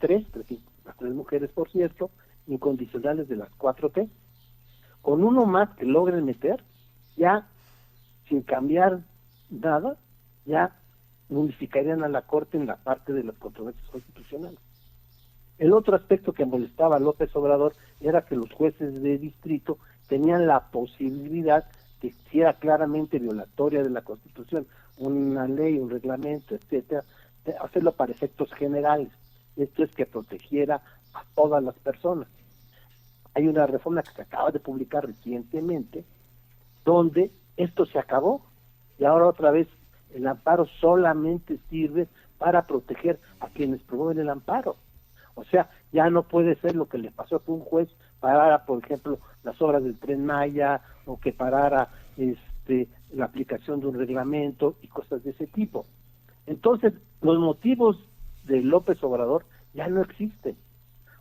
las 3 mujeres, por cierto, incondicionales de las 4T. Con uno más que logren meter, ya sin cambiar nada, ya unificarían a la Corte en la parte de las controversias constitucionales. El otro aspecto que molestaba a López Obrador era que los jueces de distrito tenían la posibilidad de, si era claramente violatoria de la Constitución, una ley, un reglamento, etcétera, de hacerlo para efectos generales. Esto es que protegiera a todas las personas. Hay una reforma que se acaba de publicar recientemente donde esto se acabó y ahora otra vez el amparo solamente sirve para proteger a quienes promueven el amparo. O sea, ya no puede ser lo que le pasó a un juez parara, por ejemplo, las obras del Tren Maya o que parara la aplicación de un reglamento y cosas de ese tipo. Entonces, los motivos de López Obrador ya no existen.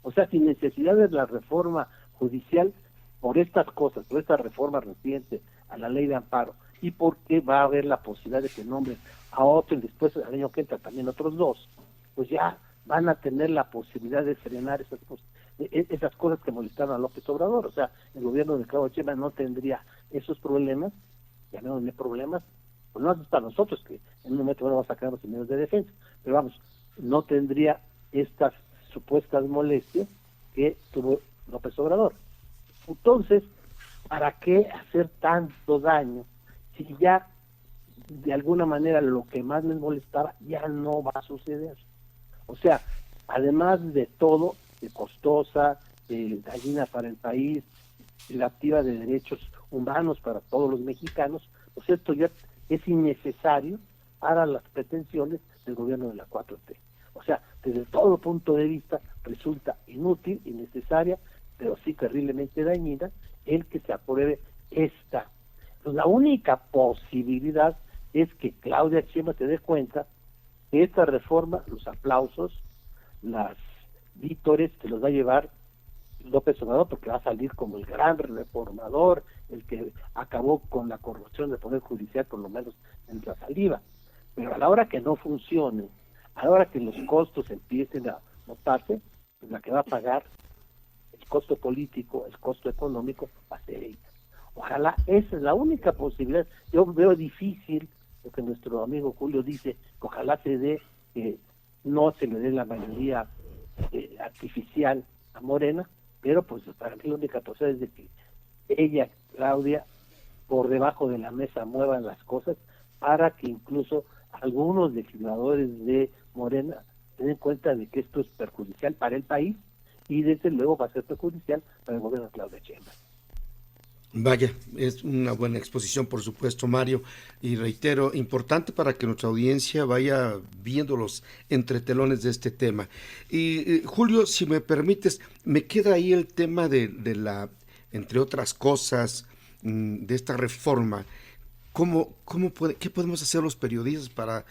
O sea, sin necesidad de la reforma judicial, por estas cosas, por esta reforma reciente a la ley de amparo, y porque va a haber la posibilidad de que nombren a otro y después al año que entra también otros dos, pues ya van a tener la posibilidad de frenar esas cosas que molestaron a López Obrador. O sea, el gobierno de Claudia Sheinbaum no tendría esos problemas, llamémosle problemas, pues no hasta nosotros, que en un momento vamos a sacar los medios de defensa, pero vamos, no tendría estas supuestas molestias que tuvo López Obrador. Entonces, ¿para qué hacer tanto daño si ya de alguna manera lo que más les molestaba ya no va a suceder? O sea, además de todo, de costosa, de dañina para el país, privativa de derechos humanos para todos los mexicanos, pues esto ya es innecesario para las pretensiones del gobierno de la 4T. O sea, desde todo punto de vista resulta inútil, innecesaria, pero sí terriblemente dañina el que se apruebe esta. Pues la única posibilidad es que Claudia Sheinbaum se dé cuenta que esta reforma, los aplausos, las vítores, se los va a llevar López Obrador, porque va a salir como el gran reformador, el que acabó con la corrupción del Poder Judicial, por lo menos en la saliva. Pero a la hora que no funcione, a la hora que los costos empiecen a notarse, pues la que va a pagar el costo político, el costo económico, va a ser ella. Ojalá, esa es la única posibilidad. Yo veo difícil lo que nuestro amigo Julio dice, que ojalá se dé, que no se le dé la mayoría artificial a Morena, pero pues para mí la única posibilidad es de que ella, Claudia, por debajo de la mesa muevan las cosas para que incluso algunos legisladores de Morena se den cuenta de que esto es perjudicial para el país y desde luego va a ser perjudicial para el gobierno de Claudia Sheinbaum. Vaya, es una buena exposición, por supuesto, Mario, y reitero, importante para que nuestra audiencia vaya viendo los entretelones de este tema. Y Julio, si me permites, me queda ahí el tema de la, entre otras cosas, de esta reforma. ¿Qué podemos hacer los periodistas para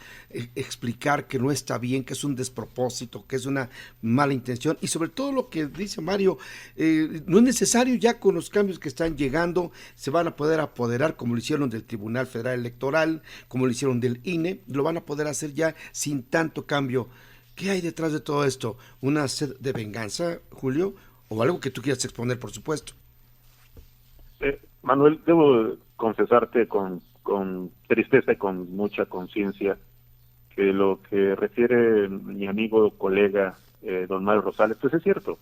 explicar que no está bien, que es un despropósito, que es una mala intención? Y sobre todo lo que dice Mario, no es necesario ya con los cambios que están llegando, se van a poder apoderar como lo hicieron del Tribunal Federal Electoral, como lo hicieron del INE, lo van a poder hacer ya sin tanto cambio. ¿Qué hay detrás de todo esto? ¿Una sed de venganza, Julio? ¿O algo que tú quieras exponer, por supuesto? Manuel, debo confesarte con tristeza y con mucha conciencia que lo que refiere mi amigo, colega, don Mario Rosales, pues es cierto.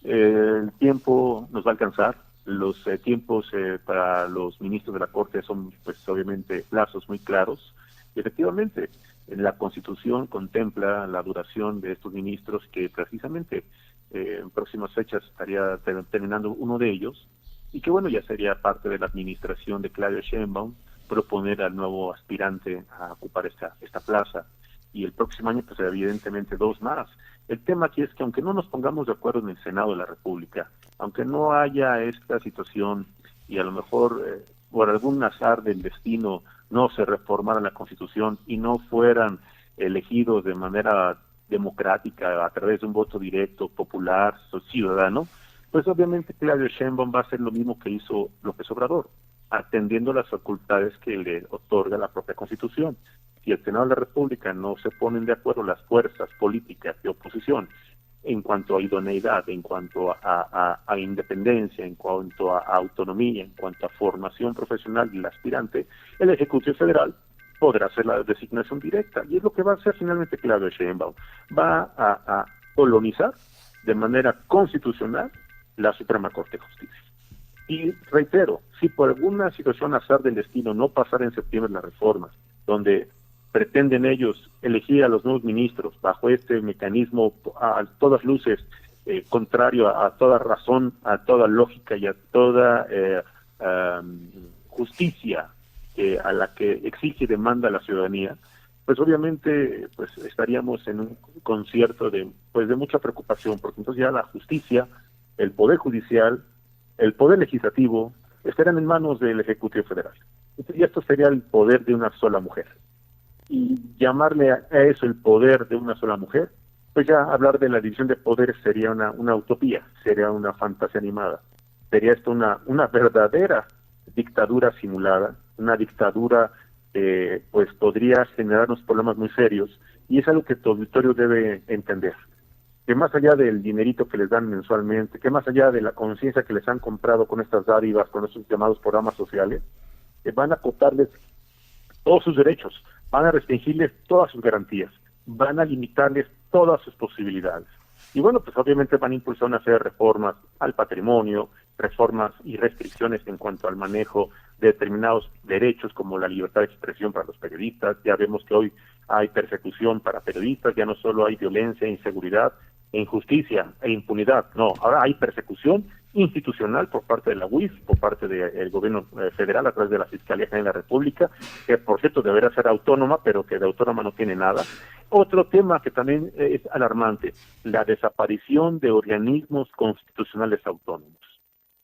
El tiempo nos va a alcanzar. Los tiempos para los ministros de la Corte son, pues obviamente, plazos muy claros. Y efectivamente, la Constitución contempla la duración de estos ministros que precisamente en próximas fechas estaría terminando uno de ellos, y que bueno, ya sería parte de la administración de Claudia Sheinbaum proponer al nuevo aspirante a ocupar esta plaza, y el próximo año pues evidentemente dos más. El tema aquí es que aunque no nos pongamos de acuerdo en el Senado de la República, aunque no haya esta situación y a lo mejor por algún azar del destino no se reformara la Constitución y no fueran elegidos de manera democrática a través de un voto directo, popular, ciudadano, pues obviamente Claudia Sheinbaum va a hacer lo mismo que hizo López Obrador, atendiendo las facultades que le otorga la propia Constitución. Si el Senado de la República no se ponen de acuerdo las fuerzas políticas de oposición en cuanto a idoneidad, en cuanto a independencia, en cuanto a autonomía, en cuanto a formación profesional del aspirante, el Ejecutivo Federal podrá hacer la designación directa. Y es lo que va a hacer finalmente Claudia Sheinbaum. Va a colonizar de manera constitucional la Suprema Corte de Justicia. Y reitero, si por alguna situación azar del destino no pasara en septiembre las reformas, donde pretenden ellos elegir a los nuevos ministros bajo este mecanismo a todas luces contrario a toda razón, a toda lógica y a toda justicia a la que exige y demanda la ciudadanía, pues obviamente pues estaríamos en un concierto de mucha preocupación, porque entonces ya la justicia, el Poder Judicial, el Poder Legislativo estarán en manos del Ejecutivo Federal. Y esto sería el poder de una sola mujer. Y llamarle a eso el poder de una sola mujer, pues ya hablar de la división de poderes sería una utopía, sería una fantasía animada. Sería esto una verdadera dictadura simulada, una dictadura pues podría generarnos problemas muy serios, y es algo que tu auditorio debe entender, que más allá del dinerito que les dan mensualmente, que más allá de la conciencia que les han comprado con estas dádivas, con estos llamados programas sociales, van a acotarles todos sus derechos, van a restringirles todas sus garantías, van a limitarles todas sus posibilidades. Y bueno, pues obviamente van a impulsar una serie de reformas al patrimonio, reformas y restricciones en cuanto al manejo de determinados derechos como la libertad de expresión para los periodistas. Ya vemos que hoy hay persecución para periodistas, ya no solo hay violencia, inseguridad, injusticia e impunidad, no, ahora hay persecución institucional por parte de la UIF, por parte del gobierno federal a través de la Fiscalía General de la República, que por cierto debería ser autónoma, pero que de autónoma no tiene nada. Otro tema que también es alarmante, la desaparición de organismos constitucionales autónomos.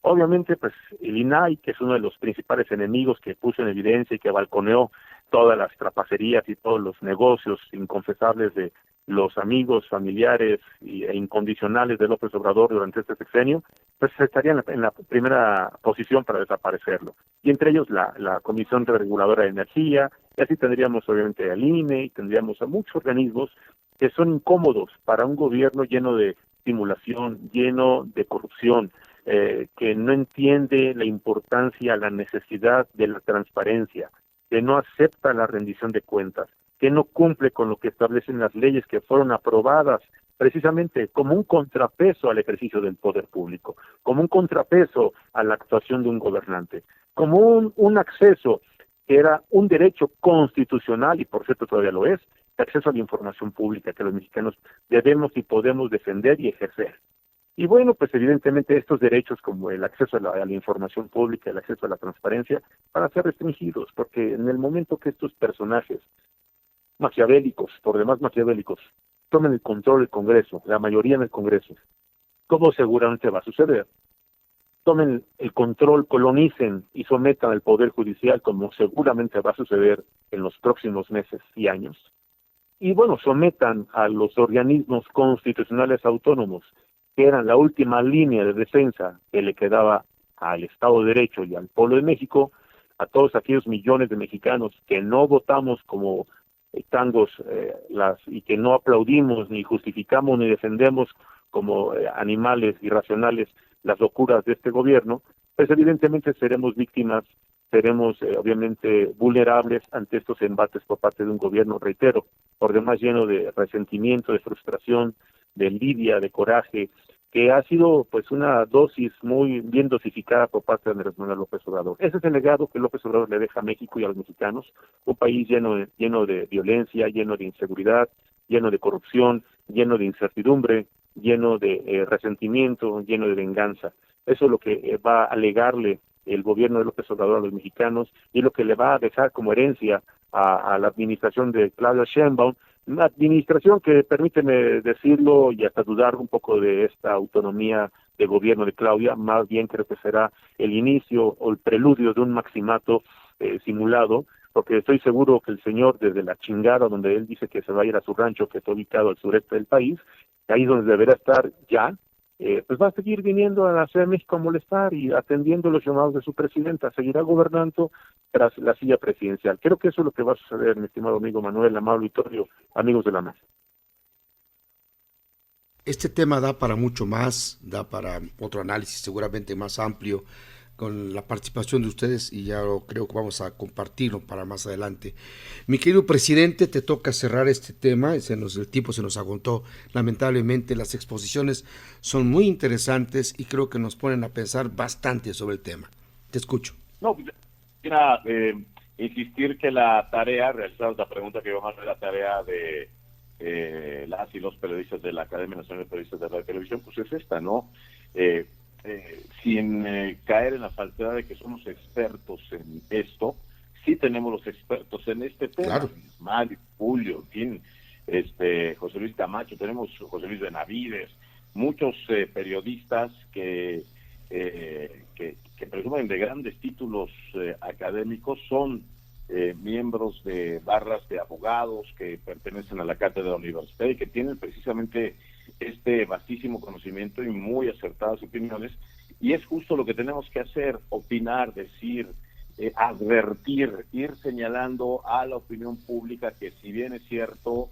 Obviamente, pues el INAI, que es uno de los principales enemigos que puso en evidencia y que balconeó todas las trapacerías y todos los negocios inconfesables de los amigos, familiares e incondicionales de López Obrador durante este sexenio, pues estaría en la primera posición para desaparecerlo. Y entre ellos la Comisión Reguladora de Energía, y así tendríamos obviamente al INE, y tendríamos a muchos organismos que son incómodos para un gobierno lleno de simulación, lleno de corrupción, que no entiende la importancia, la necesidad de la transparencia, que no acepta la rendición de cuentas, que no cumple con lo que establecen las leyes que fueron aprobadas precisamente como un contrapeso al ejercicio del poder público, como un contrapeso a la actuación de un gobernante, como un acceso que era un derecho constitucional, y por cierto todavía lo es, el acceso a la información pública que los mexicanos debemos y podemos defender y ejercer. Y bueno, pues evidentemente estos derechos como el acceso a la información pública, el acceso a la transparencia, van a ser restringidos, porque en el momento que estos personajes maquiavélicos, por demás maquiavélicos, tomen el control del Congreso, la mayoría en el Congreso, como seguramente va a suceder, tomen el control, colonicen y sometan al Poder Judicial, como seguramente va a suceder en los próximos meses y años, y bueno, sometan a los organismos constitucionales autónomos, que eran la última línea de defensa que le quedaba al Estado de Derecho y al pueblo de México, a todos aquellos millones de mexicanos que no votamos como tangos y que no aplaudimos, ni justificamos, ni defendemos como animales irracionales las locuras de este gobierno, pues evidentemente seremos víctimas, seremos obviamente vulnerables ante estos embates por parte de un gobierno, reitero, por demás lleno de resentimiento, de frustración, de envidia, de coraje, que ha sido pues una dosis muy bien dosificada por parte de Andrés Manuel López Obrador. Ese es el legado que López Obrador le deja a México y a los mexicanos, un país lleno de violencia, lleno de inseguridad, lleno de corrupción, lleno de incertidumbre, lleno de resentimiento, lleno de venganza. Eso es lo que va a legarle el gobierno de López Obrador a los mexicanos y lo que le va a dejar como herencia a la administración de Claudia Sheinbaum, una administración que, permíteme decirlo y hasta dudar un poco de esta autonomía de gobierno de Claudia, más bien creo que será el inicio o el preludio de un maximato simulado, porque estoy seguro que el señor desde la chingada donde él dice que se va a ir a su rancho que está ubicado al sureste del país, ahí es donde deberá estar ya, pues va a seguir viniendo a la Ciudad de México a molestar y atendiendo los llamados de su presidenta, seguirá gobernando tras la silla presidencial. Creo que eso es lo que va a suceder, mi estimado amigo Manuel, amable auditorio, amigos de la mesa. Este tema da para mucho más, da para otro análisis seguramente más amplio, con la participación de ustedes, y ya creo que vamos a compartirlo para más adelante. Mi querido presidente, te toca cerrar este tema, el tiempo se nos agotó lamentablemente. Las exposiciones son muy interesantes y creo que nos ponen a pensar bastante sobre el tema. Te escucho. No, quisiera insistir que la tarea, realizar la pregunta que vamos a hacer, la tarea de las y los periodistas de la Academia Nacional de Periodistas de Radio y Televisión, pues es esta, ¿no? Sin caer en la falsedad de que somos expertos en esto, sí tenemos los expertos en este tema, claro. Mario, Julio, en fin, José Luis Camacho, tenemos José Luis Benavides, muchos periodistas que que presumen de grandes títulos académicos son miembros de barras de abogados que pertenecen a la cátedra universitaria y que tienen precisamente este vastísimo conocimiento y muy acertadas opiniones, y es justo lo que tenemos que hacer: opinar, decir, advertir, ir señalando a la opinión pública que, si bien es cierto,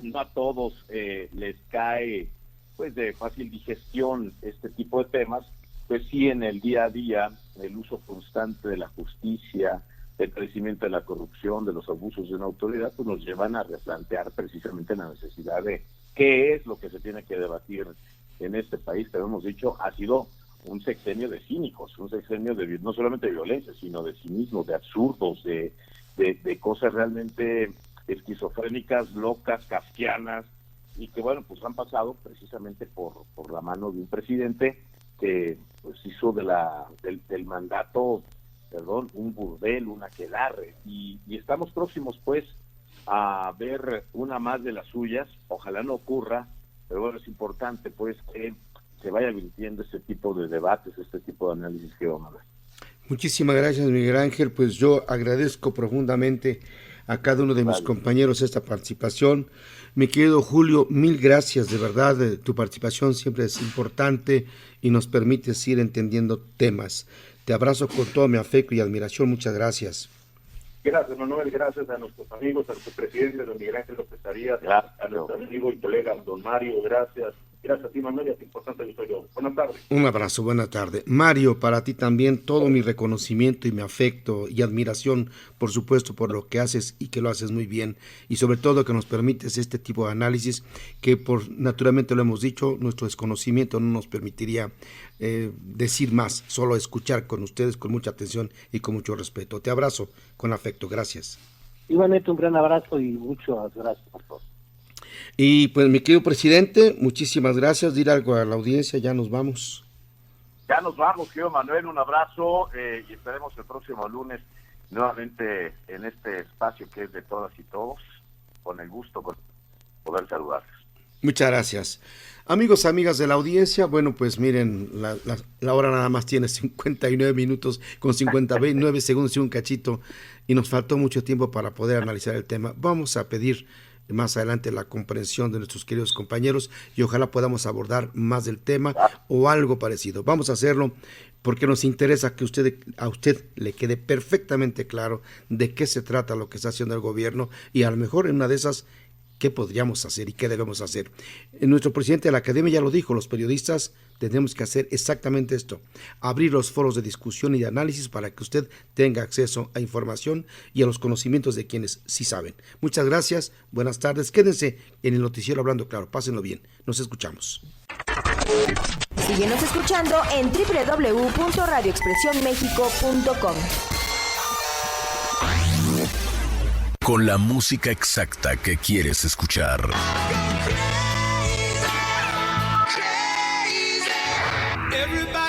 no a todos les cae pues de fácil digestión este tipo de temas, pues sí, en el día a día el uso constante de la justicia, el crecimiento de la corrupción, de los abusos de una autoridad, pues nos llevan a replantear precisamente la necesidad de qué es lo que se tiene que debatir en este país, que hemos dicho ha sido un sexenio de cínicos, un sexenio de no solamente de violencia, sino de cinismo, de absurdos, de cosas realmente esquizofrénicas, locas, kafkianas, y que bueno, pues han pasado precisamente por la mano de un presidente que pues hizo del mandato, un burdel, un aquelarre, y estamos próximos pues a ver una más de las suyas. Ojalá no ocurra, pero bueno, es importante pues que se vaya virtiendo este tipo de debates, este tipo de análisis que vamos a ver. Muchísimas gracias, Miguel Ángel. Pues yo agradezco profundamente a cada uno de mis compañeros esta participación. Mi querido Julio, mil gracias, de verdad, tu participación siempre es importante y nos permite ir entendiendo temas. Te abrazo con todo mi afecto y admiración, muchas gracias. Gracias, Manuel, gracias a nuestros amigos, a nuestro presidente, don Miguel Ángel López Arias, a nuestro amigo y colega don Mario, gracias. Gracias a ti, Manuel, y es importante que soy yo. Buenas tardes. Un abrazo, buena tarde. Mario, para ti también todo mi reconocimiento y mi afecto y admiración, por supuesto, por lo que haces y que lo haces muy bien, y sobre todo que nos permites este tipo de análisis que, naturalmente lo hemos dicho, nuestro desconocimiento no nos permitiría decir más, solo escuchar con ustedes con mucha atención y con mucho respeto. Te abrazo con afecto, gracias. Igualmente un gran abrazo y muchas gracias por todo. Y pues, mi querido presidente, muchísimas gracias. Dir algo a la audiencia, ya nos vamos. Ya nos vamos, querido Manuel, un abrazo y estaremos el próximo lunes nuevamente en este espacio que es de todas y todos, con el gusto de poder saludarles. Muchas gracias. Amigos, amigas de la audiencia, bueno, pues miren, la hora nada más tiene 59 minutos con 59 segundos y un cachito, y nos faltó mucho tiempo para poder analizar el tema. Vamos a pedir más adelante la comprensión de nuestros queridos compañeros y ojalá podamos abordar más del tema o algo parecido. Vamos a hacerlo porque nos interesa que a usted le quede perfectamente claro de qué se trata lo que está haciendo el gobierno, y a lo mejor en una de esas, qué podríamos hacer y qué debemos hacer. Nuestro presidente de la Academia ya lo dijo: los periodistas tenemos que hacer exactamente esto, abrir los foros de discusión y de análisis para que usted tenga acceso a información y a los conocimientos de quienes sí saben. Muchas gracias, buenas tardes, quédense en el noticiero Hablando Claro, pásenlo bien, nos escuchamos. Síguenos escuchando en www.radioexpresionmexico.com. Con la música exacta que quieres escuchar. Everybody